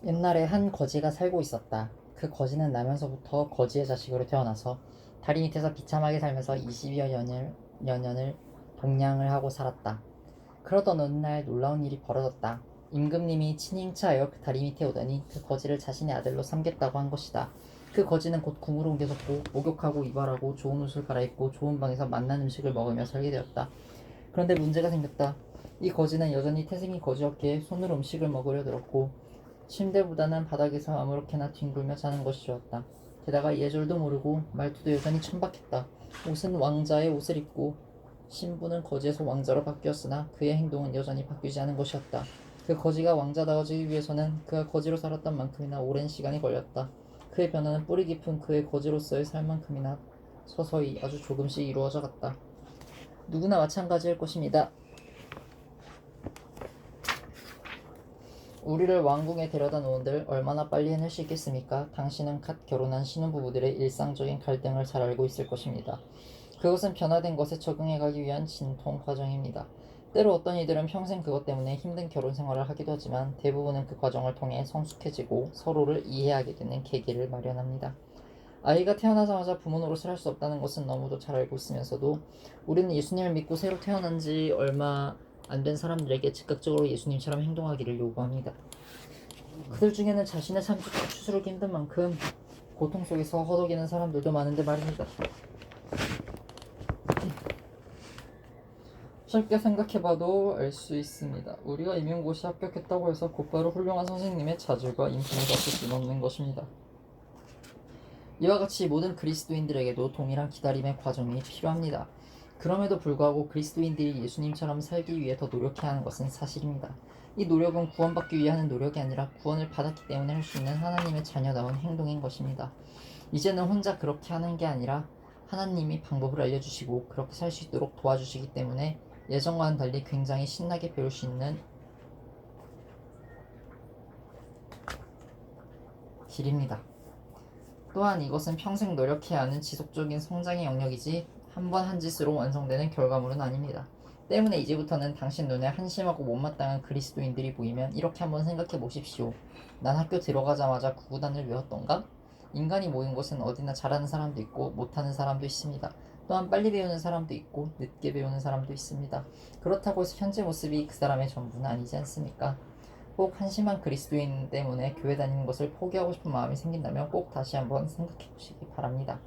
옛날에 한 거지가 살고 있었다. 그 거지는 나면서부터 거지의 자식으로 태어나서 다리 밑에서 비참하게 살면서 20여 년을 동냥을 하고 살았다. 그러던 어느 날 놀라운 일이 벌어졌다. 임금님이 친행차하여 그 다리 밑에 오더니 그 거지를 자신의 아들로 삼겠다고 한 것이다. 그 거지는 곧 궁으로 옮겨졌고 목욕하고 이발하고 좋은 옷을 갈아입고 좋은 방에서 맛난 음식을 먹으며 살게 되었다. 그런데 문제가 생겼다. 이 거지는 여전히 태생이 거지였기에 손으로 음식을 먹으려 들었고 침대보다는 바닥에서 아무렇게나 뒹굴며 자는 것이 좋았다. 게다가 예절도 모르고 말투도 여전히 천박했다. 옷은 왕자의 옷을 입고 신부는 거지에서 왕자로 바뀌었으나 그의 행동은 여전히 바뀌지 않은 것이었다. 그 거지가 왕자다워지기 위해서는 그가 거지로 살았던 만큼이나 오랜 시간이 걸렸다. 그의 변화는 뿌리 깊은 그의 거지로서의 삶만큼이나 서서히 아주 조금씩 이루어져 갔다. 누구나 마찬가지일 것입니다. 우리를 왕궁에 데려다 놓은들 얼마나 빨리 해낼 수 있겠습니까? 당신은 갓 결혼한 신혼부부들의 일상적인 갈등을 잘 알고 있을 것입니다. 그것은 변화된 것에 적응해가기 위한 진통 과정입니다. 때로 어떤 이들은 평생 그것 때문에 힘든 결혼 생활을 하기도 하지만 대부분은 그 과정을 통해 성숙해지고 서로를 이해하게 되는 계기를 마련합니다. 아이가 태어나자마자 부모 노릇을 할 수 없다는 것은 너무도 잘 알고 있으면서도 우리는 예수님을 믿고 새로 태어난 지 얼마 안 된 사람들에게 즉각적으로 예수님처럼 행동하기를 요구합니다. 그들 중에는 자신의 삶조차 추스르기 힘든 만큼 고통 속에서 허덕이는 사람들도 많은데 말입니다. 쉽게 생각해봐도 알 수 있습니다. 우리가 임용고시 합격했다고 해서 곧바로 훌륭한 선생님의 자질과 인품을 받을 수는 없는 것입니다. 이와 같이 모든 그리스도인들에게도 동일한 기다림의 과정이 필요합니다. 그럼에도 불구하고 그리스도인들이 예수님처럼 살기 위해 더 노력해야 하는 것은 사실입니다. 이 노력은 구원받기 위해 하는 노력이 아니라 구원을 받았기 때문에 할 수 있는 하나님의 자녀다운 행동인 것입니다. 이제는 혼자 그렇게 하는 게 아니라 하나님이 방법을 알려주시고 그렇게 살 수 있도록 도와주시기 때문에 예전과는 달리 굉장히 신나게 배울 수 있는 길입니다. 또한 이것은 평생 노력해야 하는 지속적인 성장의 영역이지 한 번 한 짓으로 완성되는 결과물은 아닙니다. 때문에 이제부터는 당신 눈에 한심하고 못마땅한 그리스도인들이 보이면 이렇게 한번 생각해 보십시오. 난 학교 들어가자마자 구구단을 외웠던가? 인간이 모인 곳은 어디나 잘하는 사람도 있고 못하는 사람도 있습니다. 또한 빨리 배우는 사람도 있고 늦게 배우는 사람도 있습니다. 그렇다고 해서 현재 모습이 그 사람의 전부는 아니지 않습니까? 꼭 한심한 그리스도인 때문에 교회 다니는 것을 포기하고 싶은 마음이 생긴다면 꼭 다시 한번 생각해 보시기 바랍니다.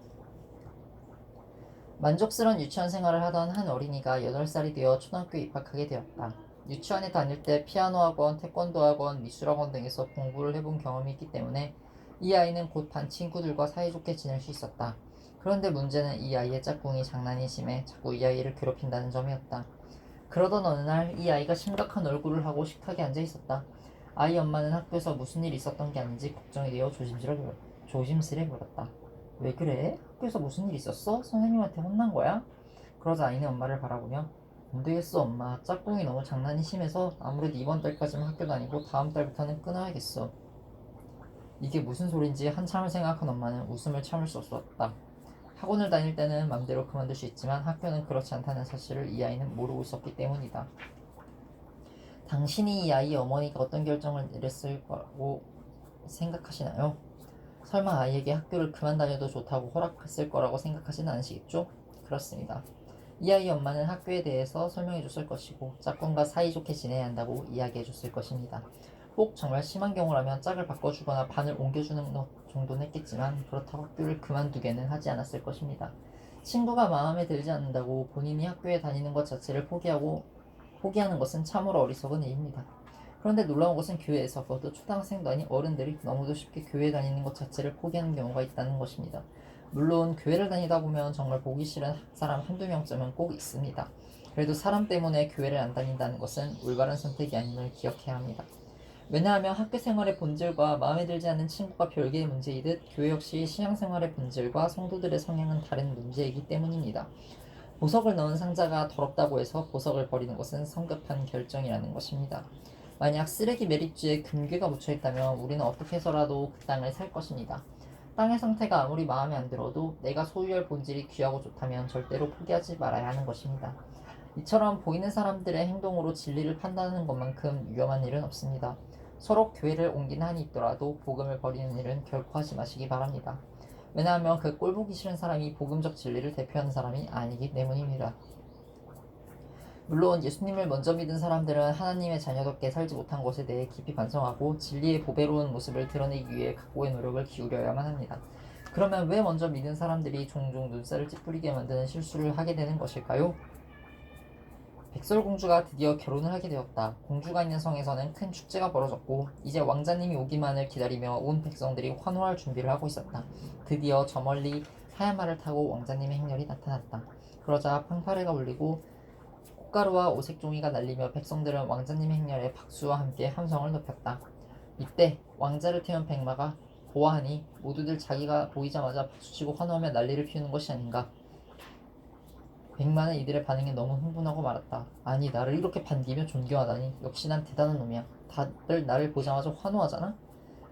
만족스러운 유치원 생활을 하던 한 어린이가 8살이 되어 초등학교에 입학하게 되었다. 유치원에 다닐 때 피아노 학원, 태권도 학원, 미술학원 등에서 공부를 해본 경험이 있기 때문에 이 아이는 곧 반 친구들과 사이좋게 지낼 수 있었다. 그런데 문제는 이 아이의 짝꿍이 장난이 심해 자꾸 이 아이를 괴롭힌다는 점이었다. 그러던 어느 날 이 아이가 심각한 얼굴을 하고 식탁에 앉아 있었다. 아이 엄마는 학교에서 무슨 일이 있었던 게 아닌지 걱정이 되어 조심스레 물었다. 왜 그래? 학교에서 무슨 일 있었어? 선생님한테 혼난 거야? 그러자 아이는 엄마를 바라보며 안 되겠어 엄마. 짝꿍이 너무 장난이 심해서 아무래도 이번 달까지만 학교 다니고 다음 달부터는 끊어야겠어. 이게 무슨 소린지 한참을 생각한 엄마는 웃음을 참을 수 없었다. 학원을 다닐 때는 맘대로 그만둘 수 있지만 학교는 그렇지 않다는 사실을 이 아이는 모르고 있었기 때문이다. 당신이 이 아이의 어머니가 어떤 결정을 내렸을 거라고 생각하시나요? 설마 아이에게 학교를 그만 다녀도 좋다고 허락했을 거라고 생각하지는 않으시겠죠? 그렇습니다. 이 아이의 엄마는 학교에 대해서 설명해 줬을 것이고 짝꿍과 사이좋게 지내야 한다고 이야기해 줬을 것입니다. 혹 정말 심한 경우라면 짝을 바꿔주거나 반을 옮겨주는 것 정도는 했겠지만 그렇다고 학교를 그만두게는 하지 않았을 것입니다. 친구가 마음에 들지 않는다고 본인이 학교에 다니는 것 자체를 포기하는 것은 참으로 어리석은 일입니다. 그런데 놀라운 것은 교회에서 그것도 초등학생도 아닌 어른들이 너무도 쉽게 교회 다니는 것 자체를 포기하는 경우가 있다는 것입니다. 물론 교회를 다니다 보면 정말 보기 싫은 사람 한두 명쯤은 꼭 있습니다. 그래도 사람 때문에 교회를 안 다닌다는 것은 올바른 선택이 아님을 기억해야 합니다. 왜냐하면 학교 생활의 본질과 마음에 들지 않는 친구가 별개의 문제이듯 교회 역시 신앙생활의 본질과 성도들의 성향은 다른 문제이기 때문입니다. 보석을 넣은 상자가 더럽다고 해서 보석을 버리는 것은 성급한 결정이라는 것입니다. 만약 쓰레기 매립지에 금괴가 묻혀있다면 우리는 어떻게 해서라도 그 땅을 살 것입니다. 땅의 상태가 아무리 마음에 안 들어도 내가 소유할 본질이 귀하고 좋다면 절대로 포기하지 말아야 하는 것입니다. 이처럼 보이는 사람들의 행동으로 진리를 판단하는 것만큼 위험한 일은 없습니다. 서로 교회를 옮긴 한이 있더라도 복음을 버리는 일은 결코 하지 마시기 바랍니다. 왜냐하면 그 꼴보기 싫은 사람이 복음적 진리를 대표하는 사람이 아니기 때문입니다. 물론 예수님을 먼저 믿은 사람들은 하나님의 자녀답게 살지 못한 것에 대해 깊이 반성하고 진리의 보배로운 모습을 드러내기 위해 각고의 노력을 기울여야만 합니다. 그러면 왜 먼저 믿은 사람들이 종종 눈살을 찌푸리게 만드는 실수를 하게 되는 것일까요? 백설공주가 드디어 결혼을 하게 되었다. 공주가 있는 성에서는 큰 축제가 벌어졌고 이제 왕자님이 오기만을 기다리며 온 백성들이 환호할 준비를 하고 있었다. 드디어 저 멀리 하얀 말을 타고 왕자님의 행렬이 나타났다. 그러자 fanfare가 울리고 꽃가루와 오색종이가 날리며 백성들은 왕자님의 행렬에 박수와 함께 함성을 높였다. 이때 왕자를 태운 백마가 보아하니 모두들 자기가 보이자마자 박수치고 환호하며 난리를 피우는 것이 아닌가. 백마는 이들의 반응에 너무 흥분하고 말았다. 아니, 나를 이렇게 반기며 존경하다니. 역시 난 대단한 놈이야. 다들 나를 보자마자 환호하잖아?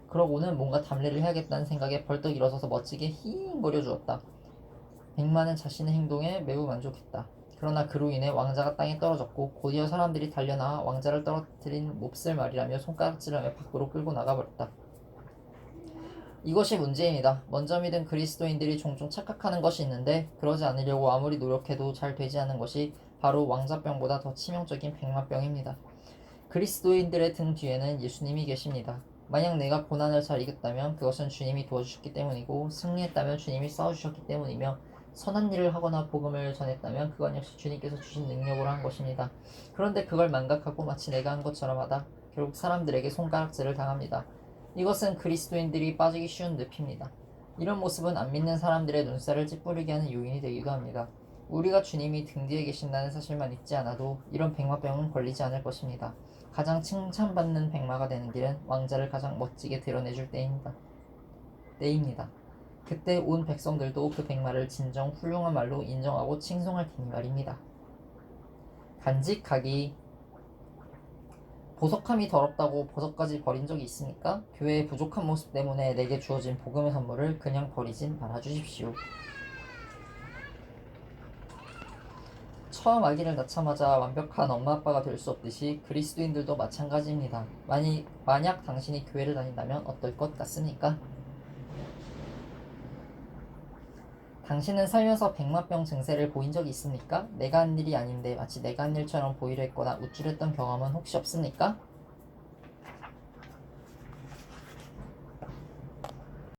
그러고는 뭔가 담례를 해야겠다는 생각에 벌떡 일어서서 멋지게 힝거려 주었다. 백마는 자신의 행동에 매우 만족했다. 그러나 그로 인해 왕자가 땅에 떨어졌고 곧이어 사람들이 달려나와 왕자를 떨어뜨린 몹쓸 말이라며 손가락질하며 밖으로 끌고 나가버렸다. 이것이 문제입니다. 먼저 믿은 그리스도인들이 종종 착각하는 것이 있는데 그러지 않으려고 아무리 노력해도 잘 되지 않는 것이 바로 왕자병보다 더 치명적인 백마병입니다. 그리스도인들의 등 뒤에는 예수님이 계십니다. 만약 내가 고난을 잘 이겼다면 그것은 주님이 도와주셨기 때문이고 승리했다면 주님이 싸워주셨기 때문이며 선한 일을 하거나 복음을 전했다면 그건 역시 주님께서 주신 능력으로 한 것입니다. 그런데 그걸 망각하고 마치 내가 한 것처럼 하다 결국 사람들에게 손가락질을 당합니다. 이것은 그리스도인들이 빠지기 쉬운 늪입니다. 이런 모습은 안 믿는 사람들의 눈살을 찌푸리게 하는 요인이 되기도 합니다. 우리가 주님이 등 뒤에 계신다는 사실만 잊지 않아도 이런 백마병은 걸리지 않을 것입니다. 가장 칭찬받는 백마가 되는 길은 왕자를 가장 멋지게 드러내줄 때입니다. 그때 온 백성들도 그 백마를 진정 훌륭한 말로 인정하고 칭송할 테니 말입니다. 간직하기. 보석함이 더럽다고 보석까지 버린 적이 있습니까? 교회의 부족한 모습 때문에 내게 주어진 복음의 선물을 그냥 버리진 말아주십시오. 처음 아기를 낳자마자 완벽한 엄마 아빠가 될 수 없듯이 그리스도인들도 마찬가지입니다. 만약 당신이 교회를 다닌다면 어떨 것 같습니까? 당신은 살면서 백마병 증세를 보인 적이 있습니까? 내가 한 일이 아닌데 마치 내가 한 일처럼 보이려 했거나 우쭐했던 경험은 혹시 없습니까?